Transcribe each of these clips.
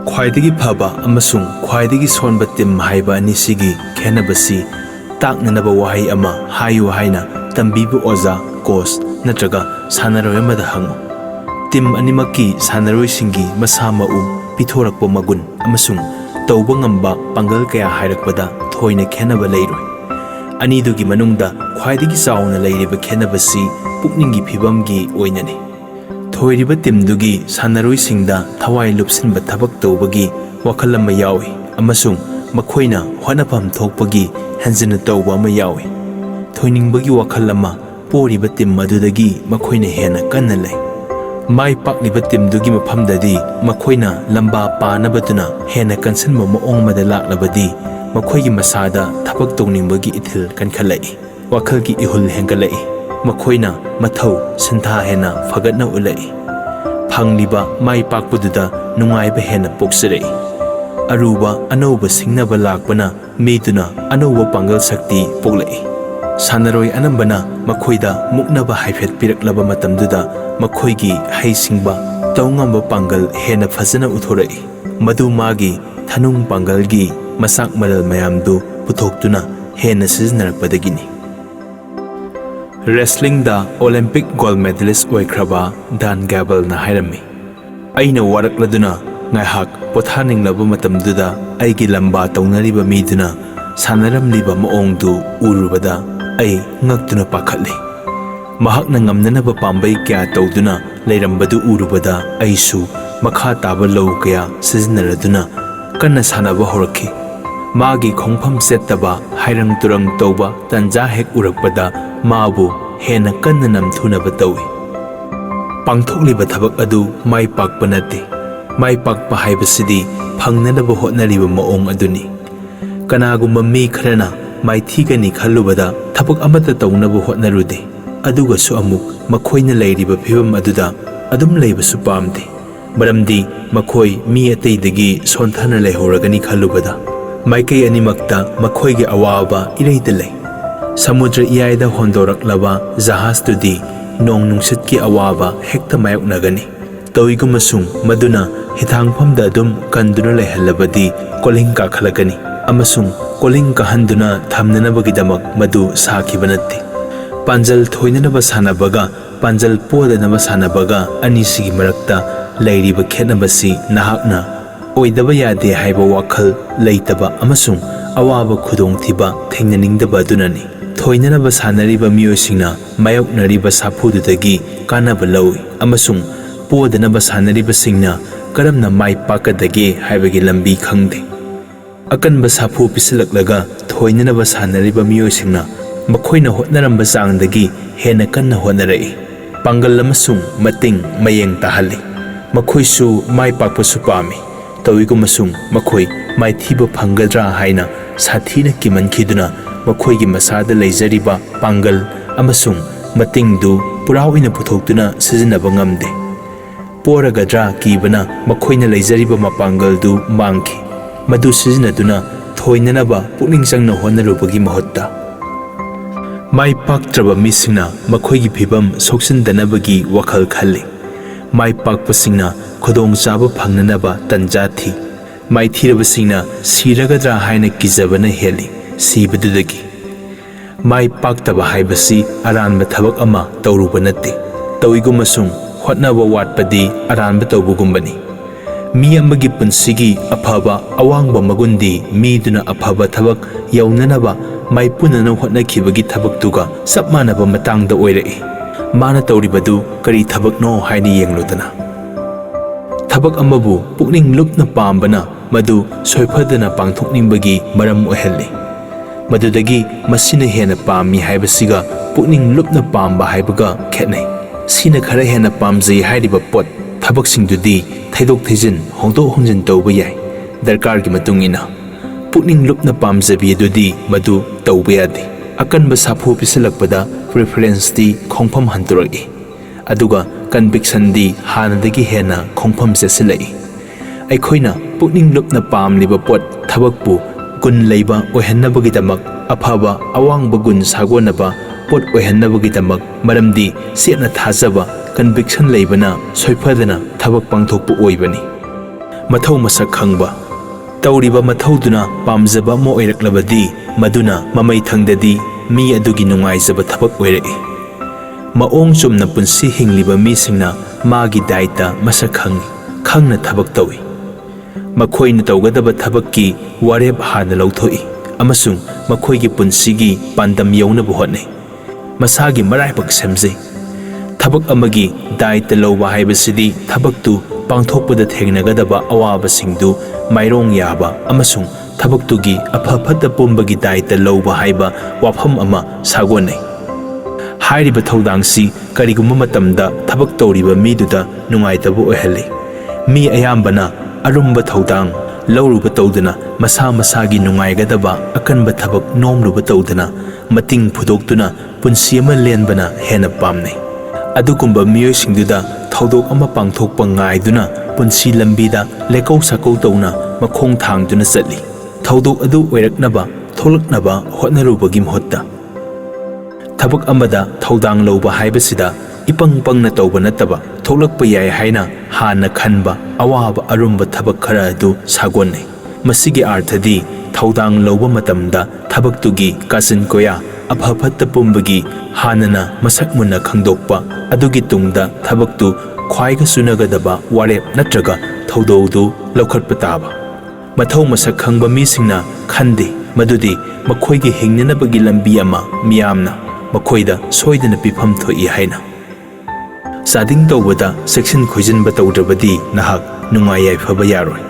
ख्वाइदगी फबा अमसुंग ख्वाइदगी सोनबा team हाइबा अनिसिगी खेनबसी ताकननबा वाहै अमा हायु हाइना तंबीबु ओजा coach नत्रगा सानरोय अमदा हंगो team अनिमकी सानरोयसिंगी मसा मउ पिथोरकपो मगुन अमसुंग तौबा ngamba पांगल कया हाइरकपदा थोइना खेनबा लेइरोय अनिदुगी मनुंगदा ख्वाइदगी चाउना लेइरिबा खेनबसी पुकनिंगी फिबमगी ओइनने थोइरिबा टीमदुगी सानरोयसिंगदा थवाइ लुपसिनबा थबक तौबगी वखल अमा यावी अमसुंग मखोइना होनाफम थोकपगी हंजन तौबा अमा यावी थोइनिंगबगी वखल अमा पोरिबा टीम मदुदगी मखोइना हेना कन्ना लै माइ पाकलिबा टीमदुगी मफमददी मखोइना लंबा पानबदुना हेना कनसनबा मओंगमदा लाक्लबदी मखोइगी मसादा थबक तौनिंगबगी इथिल कनखलै वखलगी इहुल हेंगलै मखोइना मथौ सिंथा हेना फगतना उलै फंगलिबा माइ पाकपुदुदा नुंगाइबा हेना पोक्सरै अरुबा अनौबा सिंगनबा लाकपना मीदुना अनौबा पांगल शक्ति पोक्लै सानरोय अनंबना मखोइदा मुक्नबा हाइफेट पिरकलबा मतमदुदा मखोइगी हैसिंगबा तौंगंबा पांगल हेना फजना उथोरै मदु मागी थनुंग पांगलगी मसाक मरल मयामदु पुथोक्तुना हेना सिजनरकपदगिनी रेसलिंग दा ओलंपिक गोल्ड मेडलिस्ट ओइख्रबा दान गैबल ना हाइरमी अइना वारकलदुना ngaihak pothaninglaba matamduda aigi lamba taunariba miduna sanaramliba maongdu urubada ai ngaktuna pakhatli mahakna ngamnanaba pambai kya tauduna leirambadu urubada aisu makha taba low kya siznaraduna kanna sanaba horakhi magi khongpham settaba hairang turang tauba tanja hek urakpada mabu hena kanna namthunaba tawi pangthokliba thabak adu mai pakpanati माइ पाकपा हाइबसिदी फंगननबा होटनरिबा मओंग अदुनी कनागुम्बा मी खरना माइथीगनी खल्लुबदा थबक अमता तौनबा होटनरुदे अदुगसु अमुक मखोइना लेरिबा फिबम अदुदा अदुम लेबसु पामदे मरमदी मखोइ मी अतैदगी सोंथना लेहौरगनी खल्लुबदा माइकै अनिमक्ता मखोइगे अवाबा इरैदा लै समुद्र इयाइदा होंदोरक्लबा जहाजतुदी नोंग नुंसितकी अवाबा हेक्ता मायोकनगनी तौइगुमसुंग मदुना हिथांगफमदा अदुम कंदुना लेहल्लबदी calling काखलगनी अमसुंग calling कहंदुना थमननबगिदमक मदु साखिबा नत्ते पांजल थोइननबा सानबगा पांजल पोदनबा सानबगा अनिसिगी मरक्ता लैरिबा खेनबसी नाहकना ओइदबा यादे हाइबा वाखल लैतबा अमसुंग अवाबा खुदोंथिबा थेंननिंगदबा अदुनानि थोइननबा सानरिबा मियोसिंगना मायोकनरिबा साफुदुदगी कानबा लौइ अमसुंग पोदनबा सानरिबसिंगना करमना माइ पाकदगे हाइबगी लंबी खंगदे अकनबा साफु पिसलकलगा थोइननबा सानरिबा मियोसिंगना मखोइना होटनरंबा चांगदगी हेना कन्ना होटनरई पांगल अमसुंग मतिंग मयेंग ताहल्ली मखोइसु माइ पाकपसु पामी तौइगुमसुंग मखोइ माइ थीबा फंगद्रा हाइना साथीना किमनखिदुना मखोइगी मसादा लेजरिबा Pongal अमसुंग मतिंगदु पुराओइना पुथोक्तुना सिजनबा ngamde पोरगद्रा कीबना मखोइना लेजरिबा मपांगलदु मांगखि मदु सिजनदुना थोइननबा पुकनिंग चंगना होनरुबगी महत्ता माइ पाकत्रबा मिसिंगना मखोइगी फिबम सोक्सिनदनबगी वखल खल्ली माइ पाकपसिंगना खुदोंग चाबा फंगननबा तंजा थी माइ थीरबसिंगना सिरगद्रा हाइना किजबना heli सिबदुदगी माइ पाकतबा हाइबसी अरानबा थबक अमा तौरुबा नत्ते तौइगुमसुंग होटनबा वाटपदी अरानबा तौबुगुम्बनी मी अमगी पुंसिगी अफबा अवांगबा मगुंदी मीदुना अफबा थबक यौननबा माइ पुनना होटनखिबगी थबकतुगा सबमानबा मतांगदा ओइरई माना तौरिबदु करी थबकनो हाइनी येंगलुदना थबक अमबु पुकनिंग लुपना पामबना मदु सोइफदना पांथोकनिंबगी मरम ओहल्ली मदुदगी मसिना हेना पामी हाइबसिगा पुकनिंग लुपना पामबा हाइबगा खेनै सिना खरा हेना पामजै हाइरिबा पोट थबकसिंगदुदी थैदोक थैजिन होंदोक होंजिन तौबा याय दरकारगी मतुंगिना पुकनिंग लुपना पामजबी दुदी मदु तौबा यादे अकनबा साफु पिसलकपदा प्रेफरेंस दी खोंफम हंतुरगी अदुगा कन्विक्शन दी हानदगी हेना खोंफम सेसिलई अखोइना पुकनिंग लुपना पामलिबा पोट थबकपु गुन लैबा ओहन्नबगिदमक अफबा अवांगबा गुन सागोनबा पोट ओहन्नबगिदमक मरमदी सेना थाजबा कन्विक्शन लैबना सोइफदना थबक पांथोकपु ओइबनी ꯃꯊꯧ ꯃꯁꯛ ꯈꯪꯕ ꯇꯧꯔꯤꯕ ꯃꯊꯧꯗꯨꯅ ꯄꯥꯝꯖꯕ ꯑꯃ ꯑꯣꯏꯔꯛꯂꯕꯗꯤ ꯃꯗꯨꯅ ꯃꯃꯩꯊꯪꯗꯗꯤ ꯃꯤ ꯑꯗꯨꯒꯤ ꯅꯨꯡꯉꯥꯏꯖꯕ ꯊꯕꯛ ꯑꯣꯏꯔꯛꯏ ꯃꯑꯣꯡ ꯆꯨꯝꯅ ꯄꯨꯟꯁꯤ ꯍꯤꯡꯂꯤꯕ ꯃꯤꯁꯤꯡꯅ ꯃꯥꯒꯤ ꯗꯥꯏꯇ ꯃꯁꯛ ꯈꯪꯏ ꯈꯪꯅ ꯊꯕꯛ ꯇꯧꯏ ꯃꯈꯣꯏꯅ ꯇꯧꯒꯗꯕ ꯊꯕꯛꯀꯤ ꯋꯥꯔꯦꯞ ꯍꯥꯟꯅ ꯂꯧꯊꯣꯛꯏ ꯑꯃꯁꯨꯡ ꯃꯈꯣꯏꯒꯤ ꯄꯨꯟꯁꯤꯒꯤ ꯄꯥꯟꯗꯝ ꯌꯧꯅꯕ ꯍꯣꯠꯅꯩ ꯃꯁꯥꯒꯤ ꯃꯔꯥꯏꯕꯛ ꯁꯦꯝꯖꯩ ꯊꯕꯛ ꯑꯃꯒꯤ ꯗꯥꯏꯇ ꯂꯧꯕ ꯍꯥꯏꯕꯁꯤꯗꯤ ꯊꯕꯛꯇꯨ ꯄꯥꯡꯊꯣꯛꯄꯗ ꯊꯦꯡꯅꯒꯗꯕ ꯑꯋꯥꯕꯁꯤꯡꯗꯨ ꯃꯥꯏꯔꯣꯡ ꯌꯥꯕ ꯑꯃꯁꯨꯡ ꯊꯕꯛꯇꯨꯒꯤ ꯑꯐ ꯐꯠꯇ ꯄꯨꯝꯕꯒꯤ ꯗꯥꯏꯇ ꯂꯧꯕ ꯍꯥꯏꯕ ꯋꯥꯐꯝ ꯑꯃ ꯁꯥꯒꯣꯟꯅꯩ ꯍꯥꯏꯔꯤꯕ ꯊꯧꯗꯥꯡꯁꯤ ꯀꯔꯤꯒꯨꯝꯕ ꯃꯇꯝꯗ ꯊꯕꯛ ꯇꯧꯔꯤꯕ ꯃꯤꯗꯨꯗ ꯅꯨꯡꯉꯥꯏꯇꯕ ꯑꯣꯏꯍꯜꯂꯤ ꯃꯤ ꯑꯌꯥꯝꯕꯅ ꯑꯔꯨꯝꯕ ꯊꯧꯗꯥꯡ ꯂꯧꯔꯨꯕ ꯇꯧꯗꯅ ꯃꯁꯥ ꯃꯁꯥꯒꯤ ꯅꯨꯡꯉꯥꯏꯒꯗꯕ ꯑꯀꯟꯕ ꯊꯕꯛ ꯅꯣꯝꯂꯨꯕ ꯇꯧꯗꯅ ꯃꯇꯤꯡ ꯐꯨꯗꯣꯛꯇꯨꯅ ꯄꯨꯟꯁꯤ ꯑꯃ ꯂꯦꯟꯕꯅ ꯍꯦꯟꯅ ꯄꯥꯝꯅꯩ ꯑꯗꯨꯒꯨꯝꯕ ꯃꯤꯑꯣꯏꯁꯤꯡꯗꯨꯗ ꯊꯧꯗꯣꯛ ꯑꯃ ꯄꯥꯡꯊꯣꯛꯄ ꯉꯥꯏꯗꯨꯅ ꯄꯨꯟꯁꯤ ꯂꯝꯕꯤꯗ ꯂꯩꯀꯧ ꯁꯥꯀꯧ ꯇꯧꯅ ꯃꯈꯣꯡ ꯊꯥꯡꯗꯨꯅ ꯆꯠꯂꯤ ꯊꯧꯗꯣꯛ ꯑꯗꯨ ꯑꯣꯏꯔꯛꯅꯕ ꯊꯣꯛꯂꯛꯅꯕ ꯍꯣꯠꯅꯔꯨꯕꯒꯤ ꯃꯍꯨꯠꯇ ꯊꯕꯛ ꯑꯃꯗ ꯊꯧꯗꯥꯡ ꯂꯧꯕ ꯍꯥꯏꯕꯁꯤꯗ ꯏꯄꯪ ꯄꯪꯅ ꯇꯧꯕ ꯅꯠꯇꯕ ꯊꯣꯛꯂꯛꯄ ꯌꯥꯏ ꯍꯥꯏꯅ ꯍꯥꯟꯅ ꯈꯟꯕ ꯑꯋꯥꯕ ꯑꯔꯨꯝꯕ ꯊꯕꯛ ꯈꯔ ꯑꯗꯨ ꯁꯥꯒꯣꯟꯅꯩ ꯃꯁꯤꯒꯤ ꯑꯥꯔꯊꯗꯤ ꯊꯧꯗꯥꯡ ꯂꯧꯕ ꯃꯇꯝꯗ ꯊꯕꯛꯇꯨꯒꯤ ꯀꯥꯆꯤꯟ ꯀꯣꯌꯥ ꯑꯐ ꯐꯠꯇ ꯄꯨꯝꯕꯒꯤ ꯍꯥꯟꯅꯅ ꯃꯁꯛ ꯃꯨꯟꯅ ꯈꯪꯗꯣꯛꯄ ꯑꯗꯨꯒꯤ ꯇꯨꯡꯗ ꯊꯕꯛꯇꯨ ꯈ꯭ꯋꯥꯏꯒ ꯆꯨꯅꯒꯗꯕ ꯋꯥꯔꯦꯞ ꯅꯠꯇ꯭ꯔꯒ ꯊꯧꯗꯣꯛꯗꯨ ꯂꯧꯈꯠꯄ ꯇꯥꯕ ꯃꯊꯧ ꯃꯁꯛ ꯈꯪꯕ ꯃꯤꯁꯤꯡꯅ ꯈꯟꯗꯦ ꯃꯗꯨꯗꯤ ꯃꯈꯣꯏꯒꯤ ꯍꯤꯡꯅꯅꯕꯒꯤ ꯂꯝꯕꯤ ꯑꯃ ꯃꯤꯌꯥꯝꯅ ꯃꯈꯣꯏꯗ ꯁꯣꯏꯗꯅ ꯄꯤꯐꯝ ꯊꯣꯛꯏ ꯍꯥꯏꯅ ꯆꯥꯗꯤꯡ ꯇꯧꯕꯗ ꯆꯦꯛꯁꯤꯟ ꯈꯣꯏꯖꯤꯟꯕ ꯇꯧꯗ꯭ꯔꯕꯗꯤ ꯅꯍꯥꯛ ꯅꯨꯡꯉꯥꯏ ꯌꯥꯏꯐꯕ ꯌꯥꯔꯣꯏ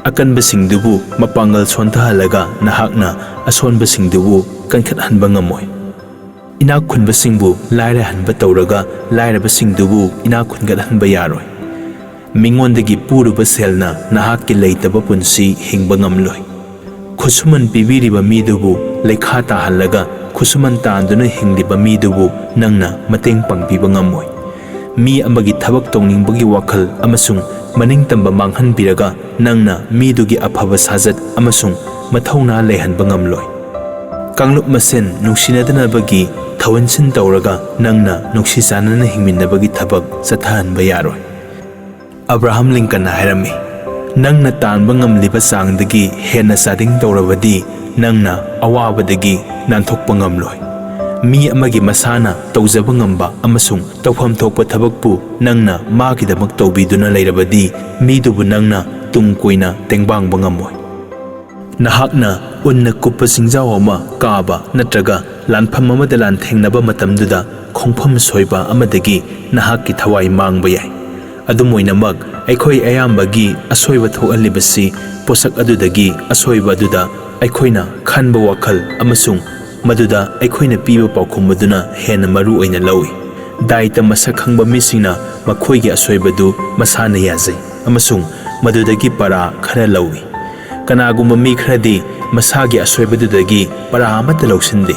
ꯑꯀꯟꯕꯁꯤꯡꯗꯨꯕꯨ ꯃꯄꯥꯡꯒꯜ ꯁꯣꯟꯊꯍꯜꯂꯒ ꯅꯍꯥꯛꯅ ꯑꯁꯣꯟꯕꯁꯤꯡꯗꯨꯕу ꯀꯟꯈꯠꯍꯟꯕ ꯉꯝꯃꯣꯏ ꯏꯅꯥꯛ ꯈꯨꯟꯕꯁꯤꯡꯕꯨ ꯂꯥꯏꯔꯍꯟꯕ ꯇꯧꯔꯒ ꯂꯥꯏꯔꯕꯁꯤꯡꯗꯨꯕꯨ ꯏꯅꯥꯛ ꯈꯨꯟꯒꯠꯍꯟꯕ ꯌꯥꯔꯣꯏ ꯃꯤꯉꯣꯟꯗꯒꯤ ꯄꯨꯔꯨꯕ ꯁꯦꯜꯅ ꯅꯍꯥꯛꯀꯤ ꯂꯩꯇꯕ ꯄꯨꯟꯁꯤ ꯍꯤꯡꯕ ꯉꯝꯂꯣꯏ ꯈꯨꯠꯁꯨꯃꯟ ꯄꯤꯕꯤꯔꯤꯕ ꯃꯤꯗꯨꯕꯨ ꯂꯩꯈꯥ ꯇꯥꯍꯜꯂꯒ ꯈꯨꯠꯁꯨꯃꯟ ꯇꯥꯟꯗꯨꯅ ꯍꯤꯡꯂꯤꯕ ꯃꯤꯗꯨꯕꯨ ꯅꯪꯅ ꯃꯇꯦꯡ ꯄꯥꯡꯕꯤꯕ ꯉꯝꯃꯣꯏ ꯃꯤ ꯑꯃꯒꯤ ꯊꯕꯛ ꯇꯧꯅꯤꯡꯕꯒꯤ ꯋꯥꯈꯜ ꯑꯃꯁꯨꯡ ꯃꯅꯤꯡꯇꯝꯕ ꯃꯥꯡꯍꯟꯕꯤꯔꯒ ꯅꯪꯅ ꯃꯤꯗꯨꯒꯤ ꯑꯐꯕ ꯁꯥꯖꯠ ꯑꯃꯁꯨꯡ ꯃꯊꯧꯅꯥ ꯂꯩꯍꯟꯕ ꯉꯝꯂꯣꯏ ꯀꯥꯡꯂꯨꯞ ꯃꯁꯦꯟ ꯅꯨꯡꯁꯤꯅꯗꯅꯕꯒꯤ ꯊꯧꯟꯁꯤꯟ ꯇꯧꯔꯒ ꯅꯪꯅ ꯅꯨꯡꯁꯤ ꯆꯥꯟꯅꯅ ꯍꯤꯡꯃꯤꯟꯅꯕꯒꯤ ꯊꯕꯛ ꯆꯠꯊꯍꯟꯕ ꯌꯥꯔꯣꯏ ꯑꯕ꯭ꯔꯥꯍꯝ ꯂꯤꯡꯀꯟꯅ ꯍꯥꯏꯔꯝꯃꯤ ꯅꯪꯅ ꯇꯥꯟꯕ ꯉꯝꯂꯤꯕ ꯆꯥꯡꯗꯒꯤ ꯍꯦꯟꯅ ꯆꯥꯗꯤꯡ ꯇꯧꯔꯕꯗꯤ ꯅꯪꯅ ꯑꯋꯥꯕꯗꯒꯤ ꯅꯥꯟꯊꯣꯛꯄ ꯉꯝꯂꯣꯏ ꯃꯤ ꯑꯃꯒꯤ ꯃꯁꯥꯅ ꯇꯧꯖꯕ ꯉꯝꯕ ꯑꯃꯁꯨꯡ ꯇꯧꯐꯝ ꯊꯣꯛꯄ ꯊꯕꯛꯄꯨ ꯅꯪꯅ ꯃꯥꯒꯤꯗꯃꯛ ꯇꯧꯕꯤꯗꯨꯅ ꯂꯩꯔꯕꯗꯤ ꯃꯤꯗꯨꯕꯨ ꯅꯪꯅ ꯇꯨꯡ ꯀꯣꯏꯅ ꯇꯦꯡꯕꯥꯡꯕ ꯉꯝꯃꯣꯏ ꯅꯍꯥꯛꯅ ꯎꯟꯅ ꯀꯨꯞꯄ ꯆꯤꯡꯖꯥꯎ ꯑꯃ ꯀꯥꯕ ꯅꯠꯇ꯭ꯔꯒ ꯂꯥꯟꯐꯝ ꯑꯃꯗ ꯂꯥꯟꯊꯦꯡꯅꯕ ꯃꯇꯝꯗꯨꯗ ꯈꯣꯡꯐꯝ ꯁꯣꯏꯕ ꯑꯃꯗꯒꯤ ꯅꯍꯥꯛꯀꯤ ꯊꯋꯥꯏ ꯃꯥꯡꯕ ꯌꯥꯏ ꯑꯗꯨꯝ ꯑꯣꯏꯅꯃꯛ ꯑꯩꯈꯣꯏ ꯑꯌꯥꯝꯕꯒꯤ ꯑꯁꯣꯏꯕ ꯊꯣꯛꯍꯜꯂꯤꯕꯁꯤ ꯄꯣꯠꯁꯛ ꯑꯗꯨꯗꯒꯤ ꯑꯁꯣꯏꯕ ꯑꯗꯨꯗ ꯑꯩꯈꯣꯏꯅ ꯈꯟꯕ ꯋꯥꯈꯜ ꯑꯃꯁꯨꯡ ꯃꯗꯨꯗ ꯑꯩꯈꯣꯏꯅ ꯄꯤꯕ ꯄꯥꯎꯈꯨꯝ ꯑꯗꯨꯅ ꯍꯦꯟꯅ ꯃꯔꯨ ꯑꯣꯏꯅ ꯂꯧꯏ ꯗꯥꯏꯇ ꯃꯁꯛ ꯈꯪꯕ ꯃꯤꯁꯤꯡꯅ ꯃꯈꯣꯏꯒꯤ ꯑꯁꯣꯏꯕꯗꯨ ꯃꯁꯥꯅ ꯌꯥꯖꯩ ꯑꯃꯁꯨꯡ ꯃꯗꯨꯗꯒꯤ ꯄꯔꯥ ꯈꯔ ꯂꯧꯏ ꯀꯅꯥꯒꯨꯝꯕ ꯃꯤ ꯈꯔꯗꯤ ꯃꯁꯥꯒꯤ ꯑꯁꯣꯏꯕꯗꯨꯗꯒꯤ ꯄꯔꯥ ꯑꯃꯠꯇ ꯂꯧꯁꯤꯟꯗꯦ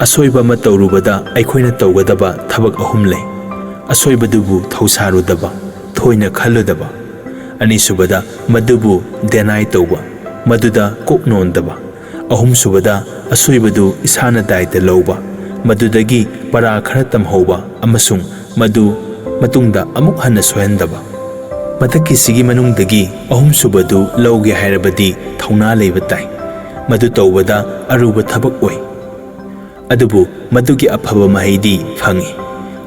ꯑꯁꯣꯏꯕ ꯑꯃ ꯇꯧꯔꯨꯕꯗ ꯑꯩꯈꯣꯏꯅ ꯇꯧꯒꯗꯕ ꯊꯕꯛ ꯑꯍꯨꯝ ꯂꯩ ꯑꯁꯣꯏꯕꯗꯨꯕꯨ ꯊꯧꯁꯥꯔꯨꯗꯕ ꯊꯣꯏꯅ ꯈꯜꯂꯨꯗꯕ ꯑꯅꯤꯁꯨꯕꯗ ꯃꯗꯨꯕꯨ ꯗꯦꯅꯥꯏ ꯇꯧꯕ ꯃꯗꯨꯗ ꯀꯣꯛ ꯅꯣꯟꯗꯕ ꯑꯍꯨꯝꯁꯨꯕꯗ ꯑꯁꯣꯏꯕꯗꯨ ꯏꯁꯥꯅ ꯗꯥꯏꯇ ꯂꯧꯕ ꯃꯗꯨꯗꯒꯤ ꯄꯔꯥ ꯈꯔ ꯇꯝꯍꯧꯕ ꯑꯃꯁꯨꯡ ꯃꯗꯨ ꯃꯇꯨꯡꯗ ꯑꯃꯨꯛ ꯍꯟꯅ ꯁꯣꯏꯍꯟꯗꯕ ꯃꯊꯛꯀꯤꯁꯤꯒꯤ ꯃꯅꯨꯡꯗꯒꯤ ꯑꯍꯨꯝꯁꯨꯕꯗꯨ ꯂꯧꯒꯦ ꯍꯥꯏꯔꯕꯗꯤ ꯊꯧꯅꯥ ꯂꯩꯕ ꯇꯥꯏ ꯃꯗꯨ ꯇꯧꯕꯗ ꯑꯔꯨꯕ ꯊꯕꯛ ꯑꯣꯏ ꯑꯗꯨꯕꯨ ꯃꯗꯨꯒꯤ ꯑꯐꯕ ꯃꯍꯩꯗꯤ ꯐꯪꯏ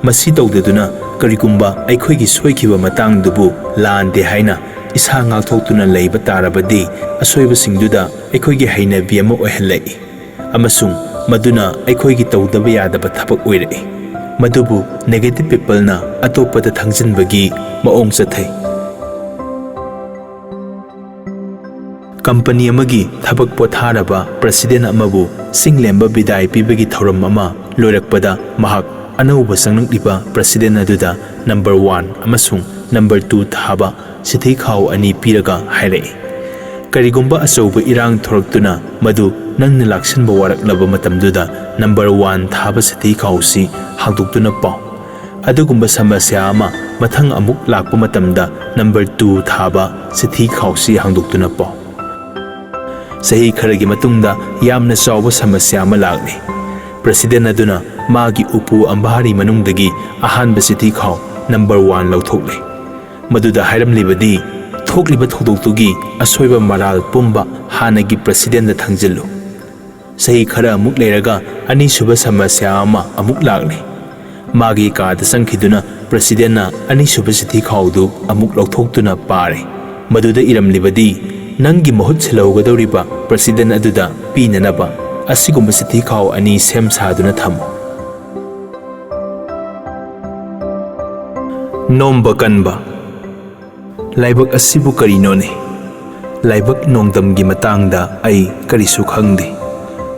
ꯃꯁꯤ ꯇꯧꯗꯗꯨꯅ ꯀꯔꯤꯒꯨꯝꯕ ꯑꯩꯈꯣꯏꯒꯤ ꯁꯣꯏꯈꯤꯕ ꯃꯇꯥꯡꯗꯨꯕꯨ ꯂꯥꯟꯗꯦ ꯍꯥꯏꯅ ꯏꯁꯥ ꯉꯥꯛꯊꯣꯛꯇꯨꯅ ꯂꯩꯕ ꯇꯥꯔꯕꯗꯤ ꯑꯁꯣꯏꯕꯁꯤꯡꯗꯨꯗ ꯑꯩꯈꯣꯏꯒꯤ ꯍꯩꯅꯕꯤ ꯑꯃ ꯑꯣꯏꯍꯜꯂꯛꯏ ꯑꯃꯁꯨꯡ ꯃꯗꯨꯅ ꯑꯩꯈꯣꯏꯒꯤ ꯇꯧꯗꯕ ꯌꯥꯗꯕ ꯊꯕꯛ ꯑꯣꯏꯔꯛꯏ ꯃꯗꯨꯕꯨ ꯅꯦꯒꯦꯇꯤꯚ ꯄꯤꯄꯜꯅ ꯑꯇꯣꯞꯄꯗ ꯊꯪꯖꯤꯟꯕꯒꯤ ꯃꯑꯣꯡ ꯆꯠꯊꯩ ꯀꯝꯄꯅꯤ ꯑꯃꯒꯤ ꯊꯕꯛ ꯄꯣꯊꯥꯔꯕ ꯄ꯭ꯔꯁꯤꯗꯦꯟꯠ ꯑꯃꯕꯨ ꯆꯤꯡꯂꯦꯝꯕ ꯕꯤꯗꯥꯏ ꯄꯤꯕꯒꯤ ꯊꯧꯔꯝ ꯑꯃ ꯂꯣꯏꯔꯛꯄꯗ ꯃꯍꯥꯛ ꯑꯅꯧꯕ ꯆꯪꯂꯛꯂꯤꯕ ꯄ꯭ꯔꯁꯤꯗꯦꯟꯠ ꯑꯗꯨꯗ ꯅꯝꯕꯔ 1 ꯑꯃꯁꯨꯡ ꯅꯝꯕꯔ 2 ꯊꯥꯕ ꯁꯤꯊꯤ ꯈꯥꯎ 2 ꯄꯤꯔꯒ ꯍꯥꯏꯔꯛꯏ ꯀꯔꯤꯒꯨꯝꯕ ꯑꯆꯧꯕ ꯏꯔꯥꯡ ꯊꯣꯔꯛꯇꯨꯅ ꯃꯗꯨ ꯅꯪꯅ ꯂꯥꯛꯁꯤꯟꯕ ꯋꯥꯔꯛꯂꯕ ꯃꯇꯝꯗꯨꯗ ꯅꯝꯕꯔ 1 ꯊꯥꯕ ꯁꯤꯊꯤ ꯈꯥꯎꯁꯤ ꯍꯥꯡꯗꯣꯛꯇꯨꯅ ꯄꯥꯎ ꯑꯗꯨꯒꯨꯝꯕ ꯁꯃꯁ꯭ꯌꯥ ꯑꯃ ꯃꯊꯪ ꯑꯃꯨꯛ ꯂꯥꯛꯄ ꯃꯇꯝꯗ ꯅꯝꯕꯔ 2 ꯊꯥꯕ ꯁꯤꯊꯤ ꯈꯥꯎꯁꯤ ꯍꯥꯡꯗꯣꯛꯇꯨꯅ ꯄꯥꯎ ꯆꯍꯤ ꯈꯔꯒꯤ ꯃꯇꯨꯡꯗ ꯌꯥꯝꯅ ꯆꯥꯎꯕ ꯁꯃꯁ꯭ꯌꯥ ꯑꯃ ꯂꯥꯛꯂꯤ ꯄ꯭ꯔꯁꯤꯗꯦꯟꯠ ꯑꯗꯨꯅ ꯃꯥꯒꯤ ꯎꯄꯨ ꯑꯝꯕꯥꯔꯤ ꯃꯅꯨꯡꯗꯒꯤ ꯑꯍꯥꯟꯕ ꯁꯤꯊꯤ ꯈꯥꯎ ꯅꯝꯕꯔ 1 ꯂꯧꯊꯣꯛꯂꯦ ꯃꯗꯨꯗ ꯍꯥꯏꯔꯝꯂꯤꯕꯗꯤ थोक्लिबा थौदोक्तुगी असोइबा मराल पुंबा हानगी प्रेसिडेंट थंजिल्लु सही खरा अमुक लेरगा अनीसुबा समस्या अमा अमुक लागले मागी काद संखिदुना प्रेसिडेंट अनीसुबा सिथि खाउदु अमुक लौथोक्तुना पारे मदुदा इरमलिबदी नंगी महुत सिलौगदौरिबा प्रेसिडेंट अदुदा पीननबा असिगुम्बा सिथि खाउ अनि सेम सादुना थमो नोम्बा कनबा लाइबक असिबु करिनोने लाइबक नोंगदमगी मतांगदा आई करिसु खंगदे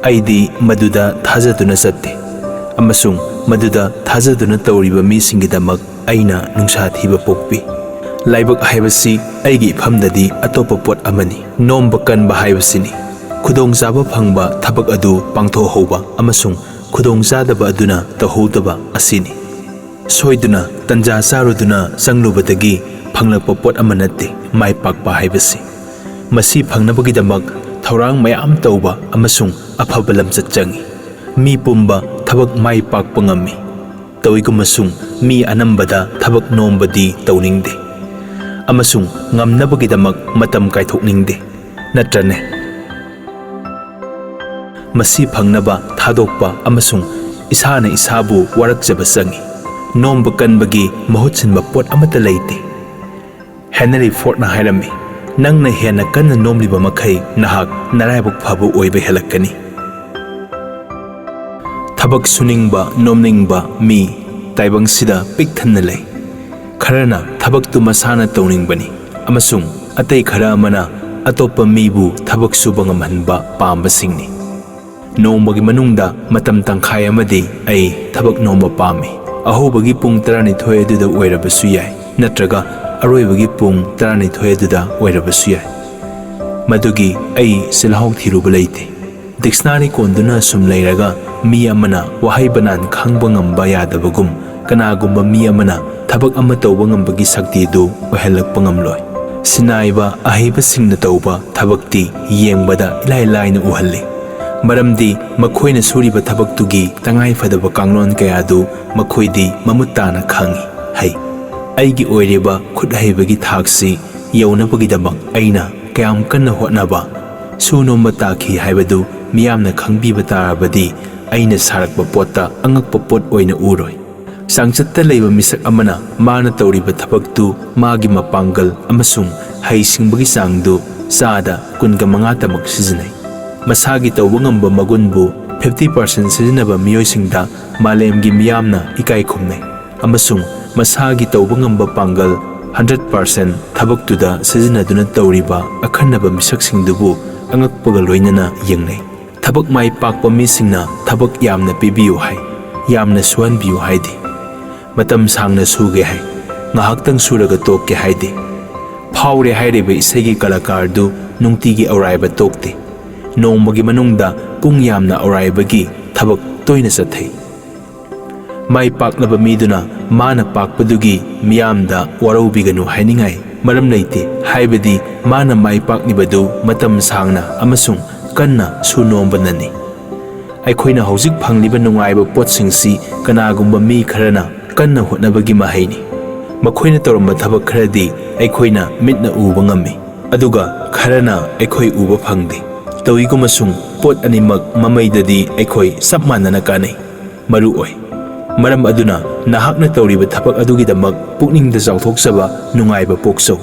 आईदी मदुदा थाजदुना चत्ते अमसुंग मदुदा थाजदुना तौरिबा मीसिंगिदमक आइना नुंसा थीबा पोक्पी लाइबक हाइबसी आइगी इफमददी अतोप पोट अमनी नोम्बा कनबा हाइबसिनी खुदोंग जाबा फंगबा थबक अदु पांथो होबा अमसुंग खुदोंग जादबा अदुना तहोदबा असिनी सोइदुना तंजा चारुदुना संगलुबदगी फंगलपा पोट अमा नत्ते माइ पाकपा हाइबसी मसी फंगनबगिदमक थौरांग मयाम तौबा अमसुंग अफबा लमचत चंगी मी पुंबा थबक माइ पाकपा ngami तौइगुमसुंग मी अनंबदा थबक नोम्बदी तौनिंगदे अमसुंग ngamnabagidamak matam kaithokningde natrane मसी फंगनबा थादोकपा अमसुंग इसाना इसाबु वारकजबा चंगी नोम्बा कनबगी महुत सिनबा पोट अमता लेते हेनरी फोर्टना हाइरमी नंगना हेना कन्न नोमलिबा मखै नहाक नारायबक फबु ओइबा हेलक्कनी थबक सुनिंगबा नोमनिंगबा मी ताइबंगसिदा पिकथन्ना लै खरना थबक तु मसाना तौनिंगबनी अमसुंग अतै खरा अमना अतोप्पा मीबु थबक सुबा ngamhanba पामबसिंगनी नोंबगी मनुंगदा मतम तंखाय अमदी आई थबक नोंबा पामी अहोबगी पुंग 12 अदुदा ओइरबसु याय नत्रगा अरोइबगी पुंग 12 अदुदा ओइरबसु याय मदुगी आई सिलहाउ थिरुबा लैते डिक्शनरी कोंदुना सुम लैरगा मी अमना वहाई बनान खांगबा ngamba यादबगुम कनागुम्बा मी अमना थबक अमा तौबा ngambagi शक्ति दु ओहलकपा ngamloi सिनाइबा अहैबा सिंगना तौबा थबकती येंगबदा इलाइ लाइना उहल्ले मरमदी मखोइना सुरिबा थबकतुगी तंगाइ फदबा कांगलोन कयादु मखोइदी ममुत्ताना खांगी है आइगी ओइरेबा खुदहैबगी थाकसी यौनबगिदमक अइना कयाम कन्ना होटनबा सुनोम्बा ताखी हाइबदु मियामना खंगबीबा तारबदी अइना सारकबा पोत्ता अंगकपा पोट ओइना उरोइ सांगचत्ता लैबा मिसक अमना माना तौरिबा थबकतु मागी मपांगल अमसुंग हैसिंगबगी चांगदु चादा 15 तमक सिजनै मसागी तौबा ngamba magunbu 50% सिजनबा मियोइसिंगदा मालेमगी मियामना इकाई खुमनै अमसुंग मसागी तौबा ngamba पांगल 100% थबकतुदा सिजनदुना तौरिबा अखन्नबा मिसकसिंगदुबु अंगकपगा लोइनना यंगनै थबक माइ पाकपा मिसिंगना थबक यामना पिबियु हाय यामना सुहनबियु हायदि मतम सांगना सुगे हाय ngahakhtang suraga tokke haide फावरे हायरेबा इसैगी कलाकारदु नुंगतिगी औराइबा Tauktae नोंबगी मनुंगदा पुंग यामना औराइबगी थबक तोइना चथै माइ पाकलबा मीदुना माना पाकपदुगी मियामदा वरौबिगनु हाइनिंगाइ मरम लैते हाइबदी माना माइ पाकनिबदु मतम सांगना अमसुंग कन्ना सुनोंबननि अखोइना हौजिक फंगलिबा नुंगाइबा पोटसिंगसी कनागुम्बा मी खरना कन्ना होटनबगी माहैनि मखोइना तौरम्बा थबक खरदी अखोइना मिटना उबा ngami अदुगा खरना अखोइ उबा फंगदे तौइगुमसुंग पोट अनिमक ममैददी अखोइ सब मानना कानै मरु ओइ मरम अदुना नाहकना तौरिबा थबक अदुगिदमक पुकनिंगदा जाउथोकसबा नुंगाइबा पोक्सौ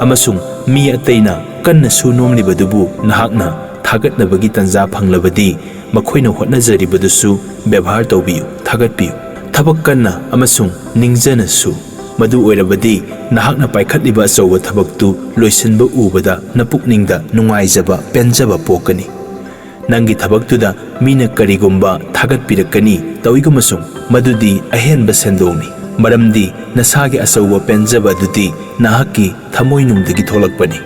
अमसुंग मी अतैना कन्ना सुनोमलिबदुबु नाहकना थागतनबगी तंजा फंगलबदी मखोइना होटनजरिबदुसु व्यवहार तौबियु थागतपियु थबक कन्ना अमसुंग निंगजनसु मदु ओइरबदी नाहकना पाइखतलिबा अचौबा थबकतु लोइसनबा उबदा नपुकनिंगदा नुंगाइजबा पेंजबा पोकनी नंगी थबकतुदा मीना करिगुम्बा थागतपिरकनी तौइगुमसुंग मदुदी अहेनबा सेंदोंनी मरमदी नसागी अचौबा पेंजबा दुदी नाहककी थमोइनुंगदगी थोलकपनी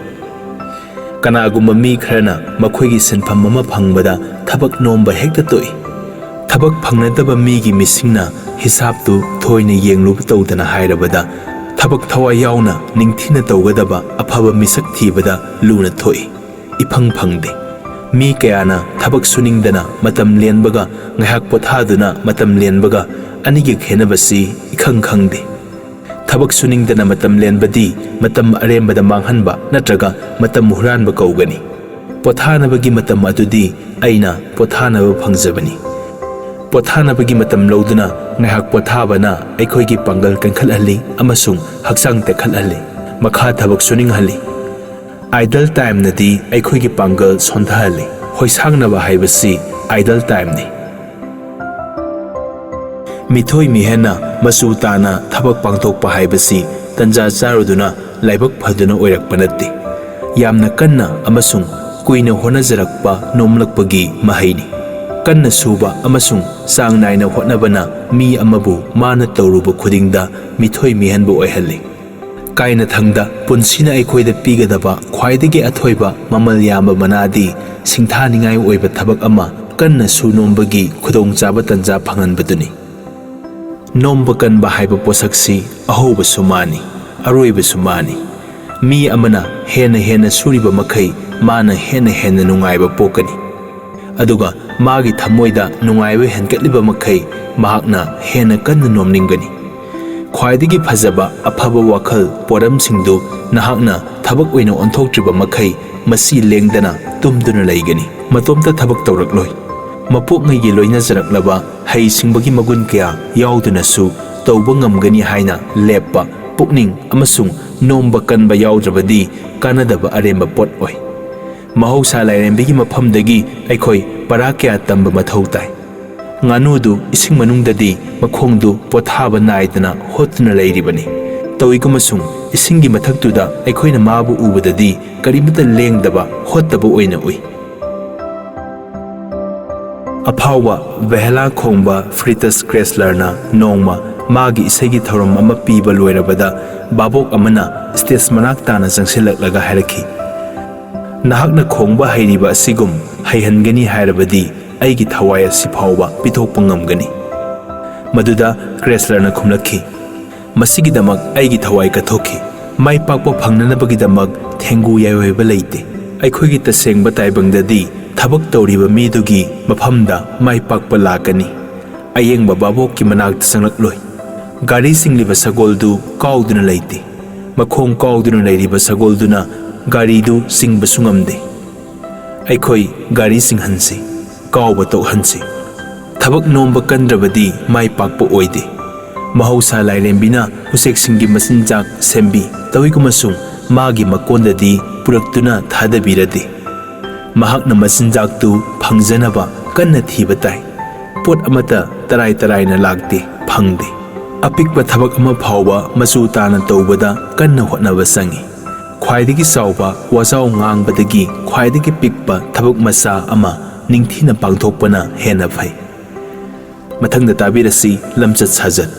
कनागुम्बा मी खरना मखोइगी सिनफम अमा फंगबदा थबक नोंबा हेक्ता तोइ थबक फंगनदबा मीगी मिसिंगना हिसाबतु थोइना येंगलुब तौदना हाइरबदा थबक थवा यावना निंगथिना तौगदबा अफबा मिसक थीबदा लूना थोइ इफंग फंगदे मी कयाना थबक सुनिंगदना मतम लेनबगा ngahak pothaaduna matam lenbaga anigi khenabasi ikhang khangde Thabak suningdana matam lenbadi matam arembada manghanba natraga matam huranba kaugani. Pothanabagi matam adudi aina pothanaba phangzabani. Pothanabagi matam lauduna ngaihak pothabana aikhoigi pangal kankhalhali amasung haksang tekhalhali makha thabak suninghali. Idle time nadi aikhoigi pangal sondhali hoisangnaba haibasi idle time ni. Mithoi mihena masu tana thabak pangthokpa haibasi tanja charuduna laibak phaduna oirakpa natti. Yamna kanna amasung kuina honajarakpa nomlakpagi mahaini. Kanna suba amasung sang naina hotnabana mi amabu mana tawruba khudingda mithoi mihanbu oihalli. Kaina thangda punsina aikhoida pigadaba khwaidagi athoiba mamal yamba manadi singthaningai oiba thabak ama kanna su nombagi khudongchaba tanja phanganbaduni. Nomba kanba haiba posaksi ahoba sumani aroiba sumani. Mi amana hena suriba makai mana hena nungaiba pokani. Aduga magi thamoida nungaiba henkatliba makai mahakna hena kanna nomningani. Khwaidagi phajaba afaba wakhal poramsingdu nahakna thabak oina onthoktriba makai masi lengdana tumduna leigani. Matomta thabak tawrakloi. Mapok ngai loina jaraklaba hai singbagi magun kya yauduna su tawba ngamgani haina leppa pukning amasung nomba kanba yaudrabadi kanadaba aremba pot oi. Mahausa lairembigi mafamdagi aikhoi para kya tamba mathau tai. Nganudu ising manungdadi makhongdu pothaba naidana hotna leiribani. Tawigumasung isingi mathaktuda aikhoina mabu ubadadi karimata lengdaba hotaba oina ui. Apawa Vehela Khongba Fritas Kresslerna Nongma Magi Isegi Thorum ama piba loirabada babok amana stage manaktana jangsilaklaga hairaki. Nahakna khongba hairiba asigum haihangani hairabadi aigi thawai asi phawba pithokpa ngamgani. Maduda Kresslerna khumlakhi. Masigidamak aigi thawai kathokhi. Mai pakpa phangnanabagidamak thengu yayoiba leite. Aikhoigi tasengba taibangdadi thabak tawriba midugi mafamda mai pakpa lakani. Ayengba babokki manakta sanglak gari singliba sagoldu kauduna leite. Makhong kauduna leiriba sagolduna garidu singba sungamde. Aikhoi gari singhansi kauba tawhansi. Thabak nomba kandrabadi mai pakpa oide. Mahausa lairembina usek singi masinjak sembi tawigumasung magi makondadi puraktuna thadabirade. Mahakna masinjak tu phangjanaba kanna thiba tai. Pot amata tarai na lagte phangde. Apikpa thabak ama phawba masu tana tawbada kanna hotnaba sangi. Khwaidagi sauba wazau ngangbadagi khwaidagi pikpa thabak masa ama ningthina pangthokpana hena phai. Mathangda tabirasi lamchat sajat.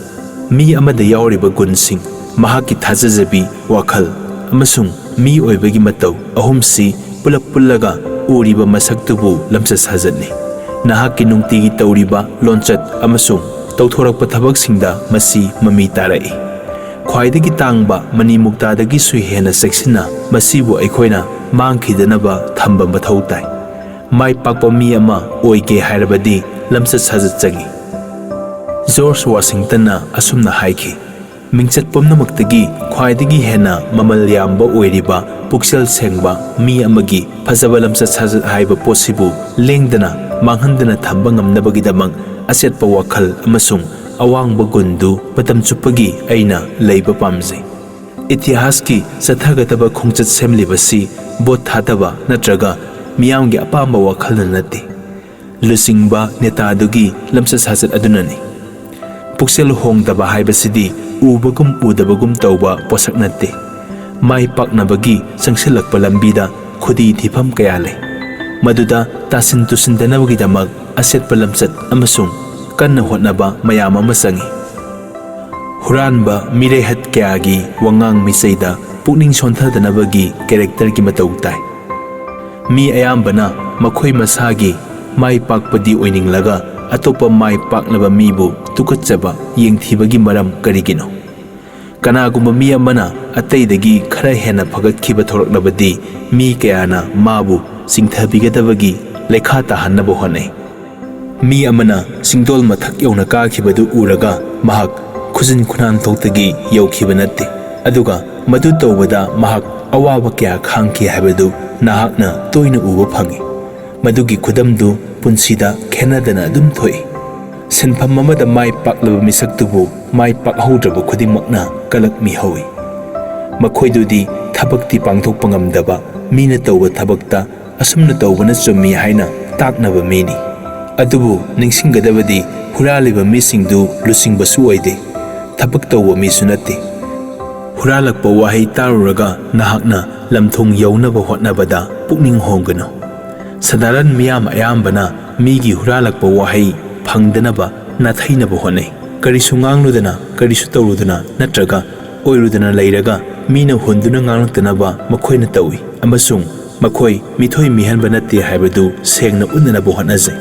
Mi amada yauriba gunsing mahaki thajajabi wakhal amasung mi oibagi matau ahumsi pulak pullaga uriba masaktubu lamsa sajatni. Nahaki nungtigi tawriba lonchat amasung tawthorakpa thabaksingda masi mami tarai. Khwaidagi tangba mani muktadagi sui hena seksina masibu aikhoina mangkhidanaba thamba mathau tai. Mai pakpa mi ama oige hairabadi lamsa sajat changi. George Washington na asumna haiki. Mingchat pumnamaktagi khwaidagi hena mamal yamba oiriba puksel sengba mi amagi phajaba lamsa sajat haiba possible lengdana manghandana thamba ngamnabagidamang asetpa wakhal amasung awangba gundu matam chupagi aina leiba pamjai. Itihaski sathagataba khongchat semlibasi bot thadaba natraga miyamgi apamba wakhalna nate. Lusingba netadugi lamsa sajat adunani. Puksel hongdaba haibasidi ubagum udabagum tawba posak nate. Mai paknabagi sangsilakpa lambida khudi thifam kaya lay. Maduda tasin tusindanabagidamag asetpa lamsat amasung kanna hotnaba mayam ama sangi. Huranba mirehat kayagi wangang misaida pukning sonthadanabagi character ki matau tai. Mi ayambana makhoi masagi mai pakpadi oininglaga atopa mai paknaba mibu tukatchaba yengthibagi maram karigino. Kanagumba mi amana ataidagi khara hena phagatkiba thoraklabadi mi kayana mabu singthabigadabagi lekha tahannaba honai. Mi amana singdol mathak yona kakhibadu uraga mahak khujin khunan thoktagi yaukiba natte aduga madu tawbada mahak awaba kya khangki habadu nahakna toina uba phangi madugi khudamdu punsida khenadana dum thoi sinpham amada mai paklaba misaktubu mai pakhaudraba khudimmakna kalak mi hawi makhoidudi thabakti pangthokpa ngamdaba mina tawba thabakta asumna tawbana chummi haina taknaba mini adubu ningsinggadabadi huraliba misingdu lusingbasu oide thabak tawba mi sunati huralakpa wahai taruraga nahakna lamthong yaunaba hotnabada pukning honggano sadaran miyam ayambana migi huralakpa wahai phangdanaba nathainaba honai karisu ngangludana karisu tawrudana natraga oirudana leiraga mina hunduna nganglaktanaba makhoina tawi amasung makhoi mithoi mihanba natte haibadu sengna unnanaba hotnajai